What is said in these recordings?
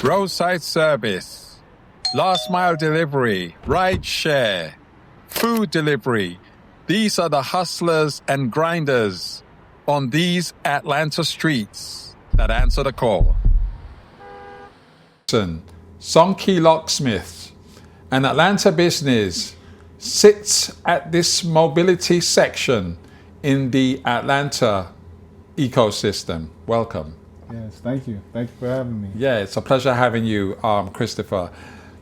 roadside service, last mile delivery, ride share, food delivery. These are the hustlers and grinders on these Atlanta streets that answer the call. SonKey Locksmiths, an Atlanta business, sits at this mobility section in the Atlanta ecosystem. Welcome. Yes, thank you. Thank you for having me. Yeah, it's a pleasure having you, Christopher.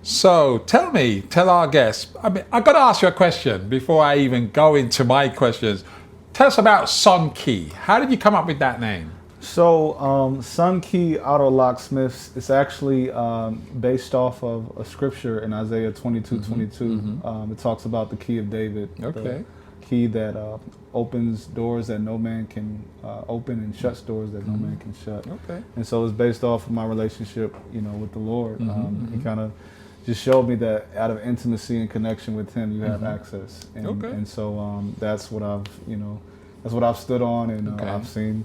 So tell our guests, I got to ask you a question before I even go into my questions. Tell us about SonKey. How did you come up with that name? So SonKey Auto Locksmiths is actually based off of a scripture in Isaiah 22:22. It talks about the key of David. Okay. The key that opens doors that no man can open and shuts doors that no man can shut. Okay. And so it's based off of my relationship, with the Lord. He kind of just showed me that out of intimacy and connection with Him, you have access. And so that's what that's what I've stood on, and I've seen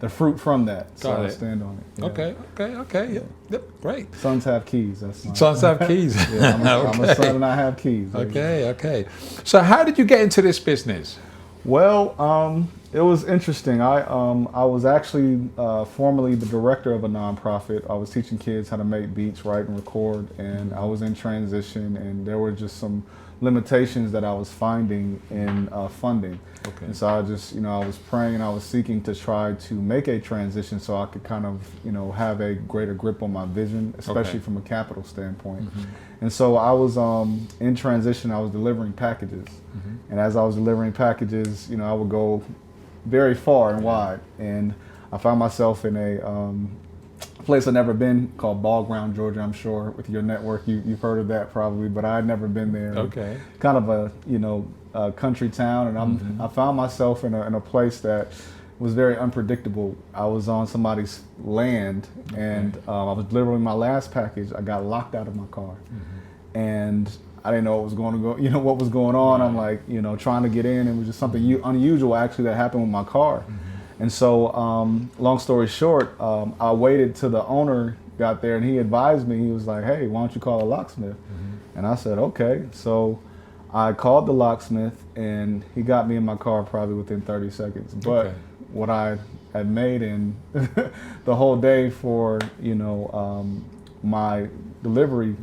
the fruit from that. So I stand on it. Yeah. Okay. Yep. Great. Sons have keys. Sons have keys. Yeah, I'm a son and I have keys. Okay. So how did you get into this business? Well, it was interesting. I was actually formerly the director of a nonprofit. I was teaching kids how to make beats, write, and record, and I was in transition, and there were just some limitations that I was finding in funding. Okay. And so I just, I was praying, I was seeking to try to make a transition so I could kind of, have a greater grip on my vision, especially from a capital standpoint. And so I was in transition, I was delivering packages. And as I was delivering packages, I would go very far and wide. And I found myself in a place I'd never been called Ball Ground, Georgia. I'm sure with your network you've heard of that probably, but I had never been there. Okay. Kind of a country town, and I found myself in a place that was very unpredictable. I was on somebody's land, and I was delivering my last package. I got locked out of my car, and I didn't know what was going to go. What was going on. I'm like, trying to get in. It was just something unusual actually that happened with my car. And so, long story short, I waited till the owner got there, and he advised me. He was like, "Hey, why don't you call a locksmith?" And I said, "Okay." So I called the locksmith, and he got me in my car probably within 30 seconds. But what I had made in the whole day for my delivery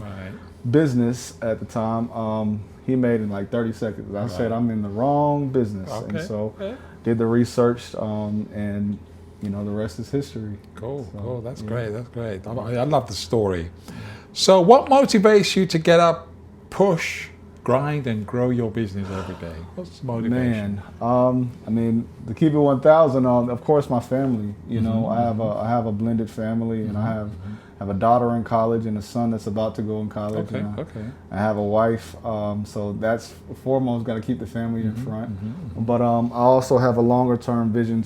business at the time, he made in like 30 seconds. I said, "I'm in the wrong business," and so did the research, and the rest is history. Cool. That's great. I love the story. So what motivates you to get up, push, grind, and grow your business every day? What's the motivation? Man, to keep it 1,000, of course my family. I have a blended family, and I have a daughter in college and a son that's about to go in college. I have a wife, so that's foremost, got to keep the family in front. But I also have a longer term vision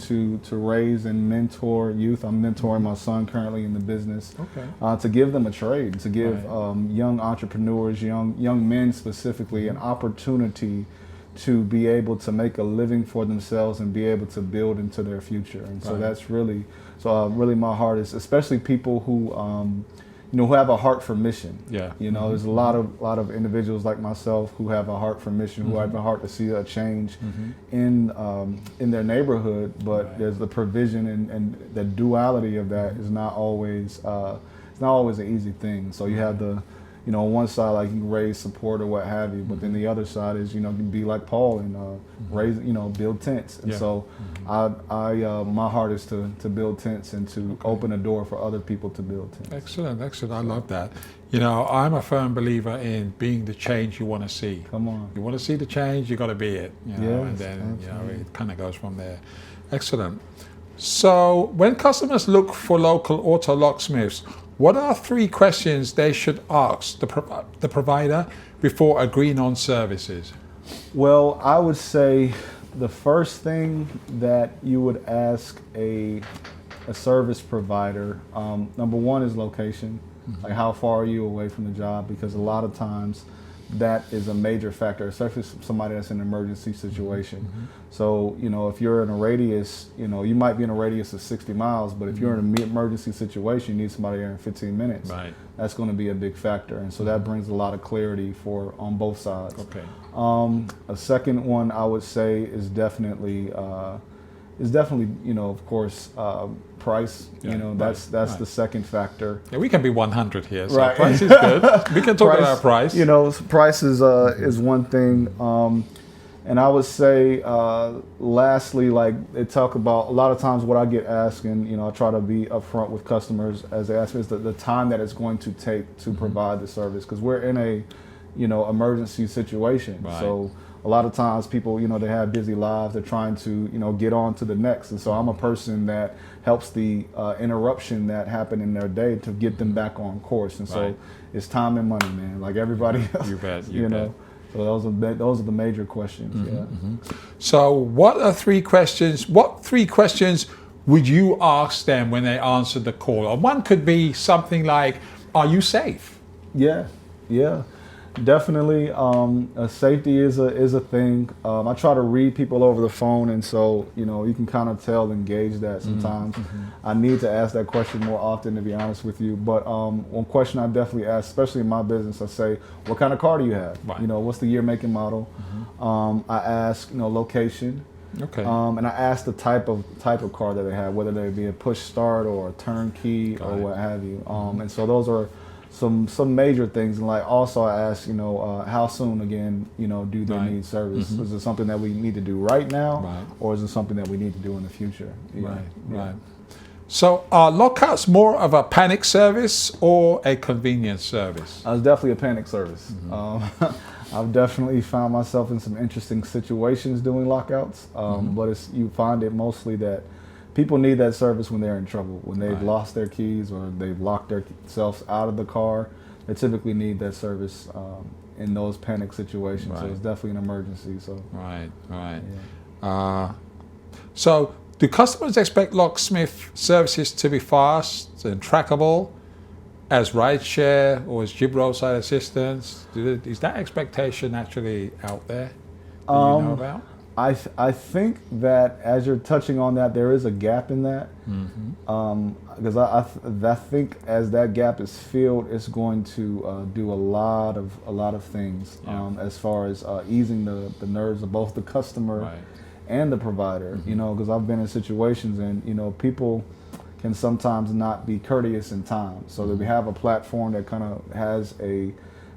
to raise and mentor youth. I'm mentoring my son currently in the business, to give them a trade, to give young entrepreneurs, young men specifically, an opportunity to be able to make a living for themselves and be able to build into their future. And so that's really my heart is, especially people who who have a heart for mission. There's a lot of individuals like myself who have a heart for mission, who have a heart to see a change in their neighborhood, but there's the provision and the duality of that is not always an easy thing. So you have the on one side, like, you can raise support or what have you, but then the other side is, you can be like Paul and raise, build tents. And so my heart is to build tents and to open a door for other people to build tents. Excellent. I love that. I'm a firm believer in being the change you want to see. Come on. You want to see the change, you got to be it. And then absolutely. it kind of goes from there. Excellent. So when customers look for local auto locksmiths, what are 3 questions they should ask the provider before agreeing on services? Well, I would say the first thing that you would ask a service provider, number one is location. Like, how far are you away from the job? Because a lot of times that is a major factor, especially somebody that's in an emergency situation. So, you know, if you're in a radius, you know, you might be in a radius of 60 miles, but if you're in an emergency situation, you need somebody there in 15 minutes. Right. That's going to be a big factor. And so that brings a lot of clarity on both sides. Okay. A second one I would say is definitely, you know, of course, price. Yeah, you know, that's the second factor. Yeah, we can be 100 here, so Right. price is good. We can talk about price. You know, price is one thing. And I would say, lastly, like they talk about a lot of times what I get asked, and you know, I try to be upfront with customers as they ask me is the time that it's going to take to provide the service, because we're in a, you know, emergency situation. Right. So a lot of times people, you know, they have busy lives. They're trying to, you know, get on to the next. And so I'm a person that helps the interruption that happened in their day to get them back on course. And so it's time and money, man. Like everybody else. You bet. You know. So those are the major questions. So what are 3 questions? What 3 questions would you ask them when they answer the call? Or one could be something like, "Are you safe?" Yeah. Definitely, safety is a thing. I try to read people over the phone, and so you know you can kind of tell and gauge that sometimes. I need to ask that question more often, to be honest with you. But one question I definitely ask, especially in my business, I say, "What kind of car do you have? Right. You know, what's the year, make, and model?" I ask, you know, location. Okay. And I ask the type of car that they have, whether they be a push start or a turnkey or what have you. And so those are some major things. And like also I ask, you know, how soon again, you know, do they need service? Is it something that we need to do right now, or is it something that we need to do in the future? Right. So are lockouts more of a panic service or a convenience service? It's definitely a panic service. I've definitely found myself in some interesting situations doing lockouts, but you find it mostly that people need that service when they're in trouble, when they've lost their keys or they've locked themselves out of the car. They typically need that service in those panic situations. So it's definitely an emergency. So Right. So do customers expect locksmith services to be fast and trackable as rideshare or as Jib roadside assistance? Is that expectation actually out there that you know about? I think that as you're touching on that, there is a gap in that, because I think as that gap is filled, it's going to do a lot of things as far as easing the nerves of both the customer and the provider. You know, because I've been in situations and you know people can sometimes not be courteous in time. So that we have a platform that kind of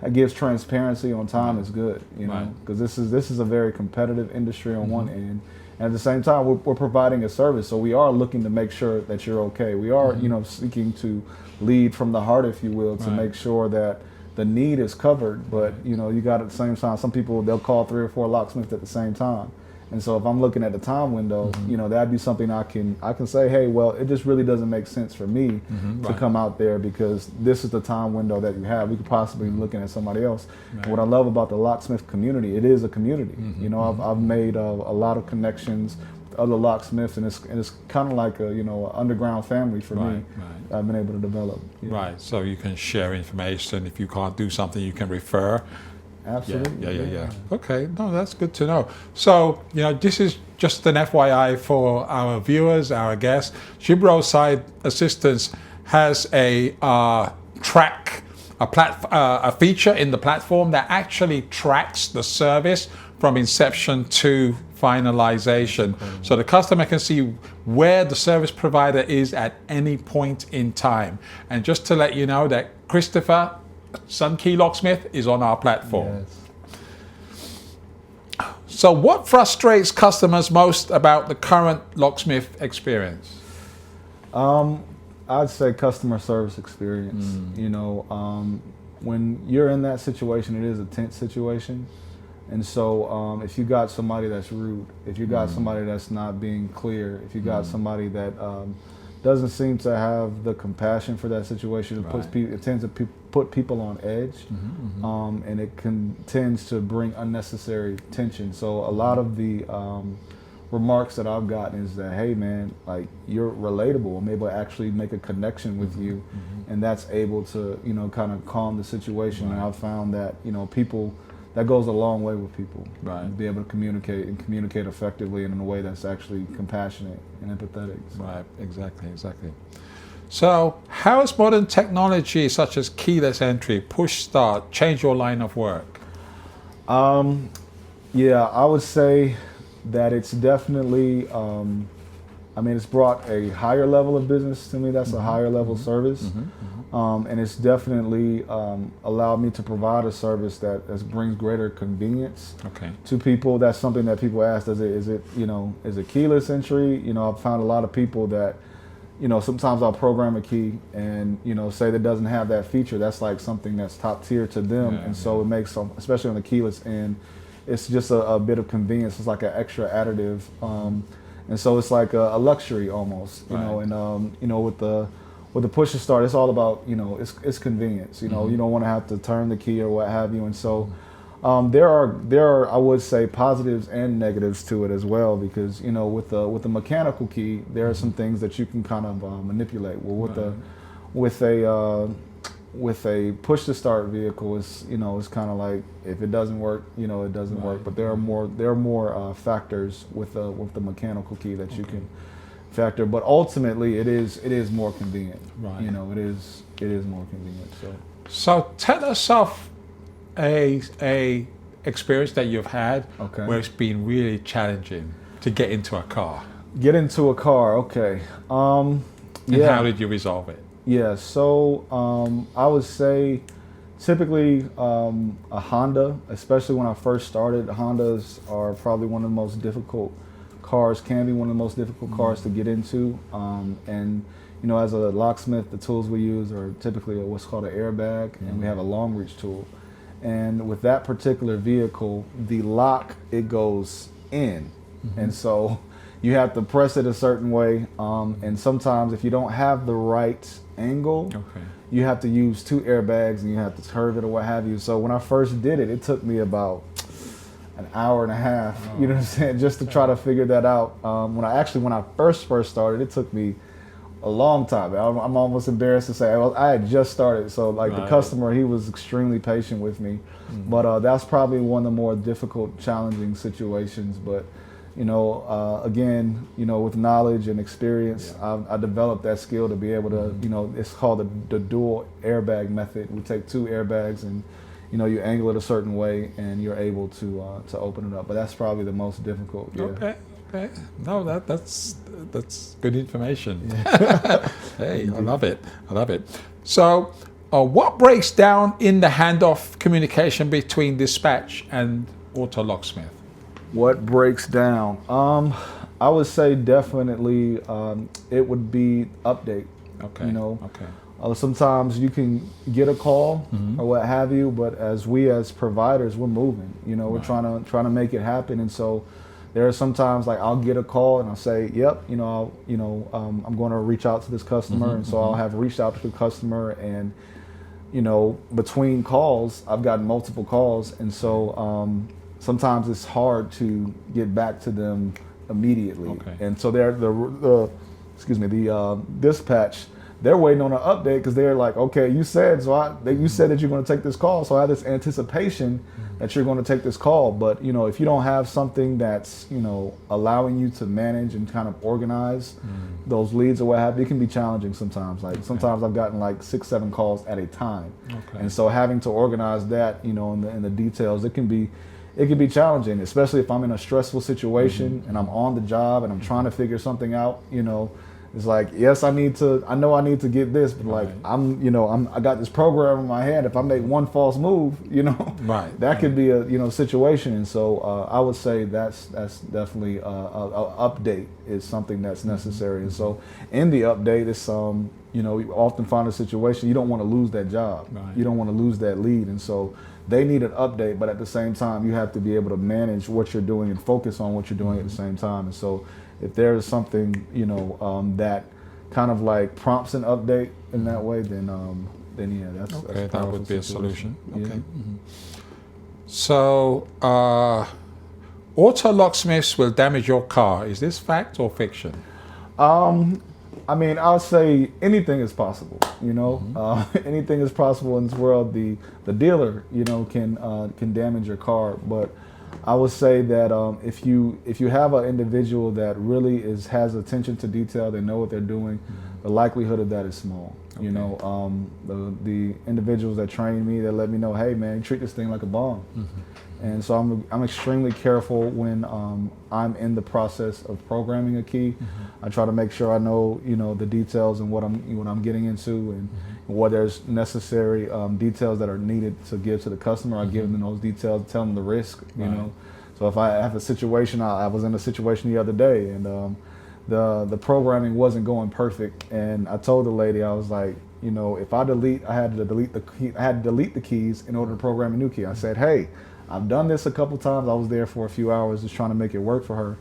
that gives transparency on time is good, you know, because this is a very competitive industry on one end, and at the same time we're providing a service, so we are looking to make sure that you're okay. We are, you know, seeking to lead from the heart, if you will, to make sure that the need is covered. But you know, you got at the same time, some people they'll call 3 or 4 locksmiths at the same time. And so if I'm looking at the time window, you know, that'd be something I can say, hey, well, it just really doesn't make sense for me to come out there because this is the time window that you have. We could possibly be looking at somebody else. And what I love about the locksmith community, it is a community. You know, I've made a lot of connections with other locksmiths, and it's kind of like a, you know, an underground family for me. I've been able to develop. Right. So you can share information. If you can't do something, you can refer. Absolutely. Yeah. Okay, no, that's good to know. So, you know, this is just an FYI for our viewers, our guests. Jib Roadside Assistance has a feature in the platform that actually tracks the service from inception to finalization. So the customer can see where the service provider is at any point in time. And just to let you know that Chistopher, SonKey Locksmith, is on our platform. So what frustrates customers most about the current locksmith experience? I'd say customer service experience. You know, when you're in that situation, it is a tense situation. And so if you got somebody that's rude, if you got somebody that's not being clear, if you got somebody that doesn't seem to have the compassion for that situation, it tends to put people on edge, and it tends to bring unnecessary tension. So a lot of the remarks that I've gotten is that, hey man, like you're relatable. I'm able to actually make a connection with you, and that's able to, you know, kind of calm the situation. And I've found that, you know, people, that goes a long way with people. Right. Be able to communicate and communicate effectively and in a way that's actually compassionate and empathetic. So. Right, exactly. So how has modern technology such as keyless entry, push start, changed your line of work? Yeah, I would say that it's definitely, I mean, it's brought a higher level of business to me. That's a higher level service. And it's definitely allowed me to provide a service that brings greater convenience to people. That's something that people ask, is it keyless entry? You know, I've found a lot of people that, you know, sometimes I'll program a key and, you know, say that doesn't have that feature. That's like something that's top tier to them. And so it makes some, especially on the keyless end, it's just a bit of convenience. It's like an extra additive. And so it's like a luxury almost, you know, and, you know, with the push to start, it's all about, you know, it's convenience. You know, you don't want to have to turn the key or what have you. And so there are, I would say, positives and negatives to it as well, because, you know, with the mechanical key, there are some things that you can kind of manipulate. Well, with a push to start vehicle, it's, you know, it's kind of like, if it doesn't work, you know, it doesn't work. But there are more factors with the mechanical key that you can factor. But ultimately, it is more convenient. Right. You know, it is more convenient. So tell us of a experience that you've had where it's been really challenging to get into a car. Get into a car, okay. And how did you resolve it? Yeah, so I would say typically a Honda, especially when I first started. Hondas are probably one of the most difficult cars, can be one of the most difficult cars to get into. And, you know, as a locksmith, the tools we use are typically what's called an airbag, and we have a long reach tool. And with that particular vehicle, the lock, it goes in. And so you have to press it a certain way. And sometimes if you don't have the right angle, you have to use two airbags and you have to curve it or what have you. So when I first did it, it took me about an hour and a half, you know what I'm saying, just to try to figure that out. When I first started, it took me a long time. I'm almost embarrassed to say I had just started. So like the customer, he was extremely patient with me. But that's probably one of the more difficult, challenging situations. But you know, again, you know, with knowledge and experience, I developed that skill to be able to, you know, it's called the dual airbag method. We take two airbags and, you know, you angle it a certain way and you're able to open it up. But that's probably the most difficult. Yeah. Okay. No, that's good information. Hey, I love it. So, what breaks down in the handoff communication between dispatch and auto locksmith? What breaks down? I would say definitely it would be update. You know, sometimes you can get a call or what have you, but as providers, we're moving. You know, we're trying to make it happen, and so there are sometimes like I'll get a call and I'll say, "Yep, you know, I'm going to reach out to this customer," and so I'll have reached out to the customer, and you know, between calls, I've gotten multiple calls, and so. Sometimes it's hard to get back to them immediately, and so the dispatch, they're waiting on an update because they're like, okay, you said that you're going to take this call, so I have this anticipation that you're going to take this call. But you know, if you don't have something that's, you know, allowing you to manage and kind of organize those leads or what have you, it can be challenging sometimes. Like sometimes I've gotten like 6-7 calls at a time, and so having to organize that, you know, in the details, it can be challenging, especially if I'm in a stressful situation and I'm on the job and I'm trying to figure something out. You know, it's like, yes, I know I need to get this, but like I got this program in my head. If I make one false move, you know, that could be a situation. And so I would say that's definitely a update is something that's necessary. And so in the update, it's you know, you often find a situation you don't want to lose that job, you don't want to lose that lead, and so they need an update, but at the same time, you have to be able to manage what you're doing and focus on what you're doing at the same time. And so if there's something, you know, that kind of like prompts an update in that way, then yeah, that's that would be a solution. So auto locksmiths will damage your car. Is this fact or fiction? I mean, I'll say anything is possible. Anything is possible in this world. The dealer, can damage your car. But I would say that if you have an individual that really has attention to detail, they know what they're doing, the likelihood of that is small. Okay. The individuals that train me, that let me know, hey man, treat this thing like a bomb. And so I'm extremely careful when I'm in the process of programming a key. I try to make sure I know the details and what I'm getting into, and what there's necessary details that are needed to give to the customer. I give them those details, tell them the risk. So if I have a situation, I was in a situation the other day, and the programming wasn't going perfect, and I told the lady, I was like, if I had to delete the keys in order to program a new key. I said, hey, I've done this a couple times. I was there for a few hours just trying to make it work for her,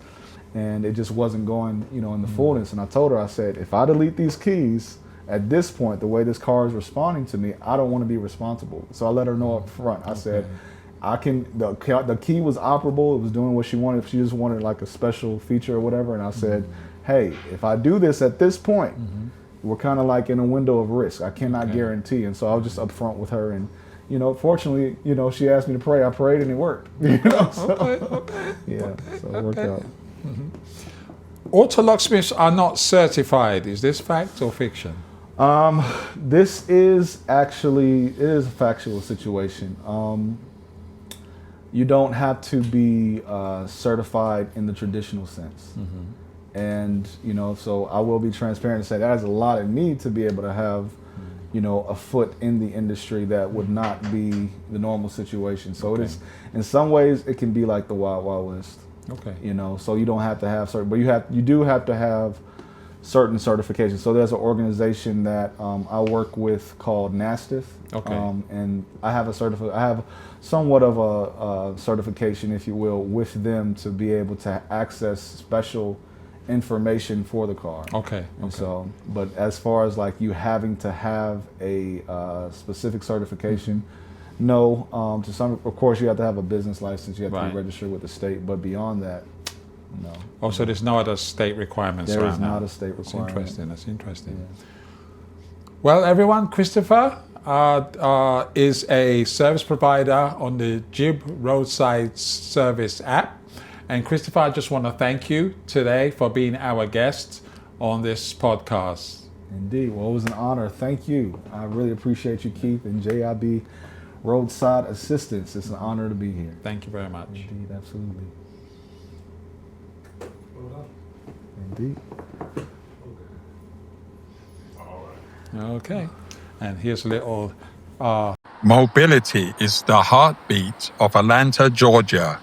and it just wasn't going, in the fullness. And I told her, I said, if I delete these keys at this point, the way this car is responding to me, I don't want to be responsible. So I let her know up front. I said, the key was operable. It was doing what she wanted. She just wanted like a special feature or whatever. And I said, hey, if I do this at this point, we're kind of like in a window of risk. I cannot guarantee. And so I was just upfront with her, and fortunately, she asked me to pray. I prayed and it worked. So it worked out. Auto locksmiths are not certified. Is this fact or fiction? This is actually, it is a factual situation. You don't have to be certified in the traditional sense. And, so I will be transparent and say that has a lot of need to be able to have, a foot in the industry that would not be the normal situation. So it is, in some ways, it can be like the Wild Wild West. So you don't have to have certain, but you do have to have certain certifications. So there's an organization that I work with called NASTIF. And I have somewhat of a certification, if you will, with them to be able to access special information for the car. So, but as far as like you having to have a specific certification, no. To some, of course, you have to have a business license. You have to be registered with the state. But beyond that, no. Also, there's no other state requirements there around is not a state requirement. That's interesting. Well, everyone, Chistopher is a service provider on the Jib Roadside Service app. And Chistopher, I just want to thank you today for being our guest on this podcast. Indeed. Well, it was an honor. Thank you. I really appreciate you, Keith, and JIB Roadside Assistance. It's an honor to be here. Thank you very much. Indeed, absolutely. Indeed. Okay. And here's a little... Mobility is the heartbeat of Atlanta, Georgia.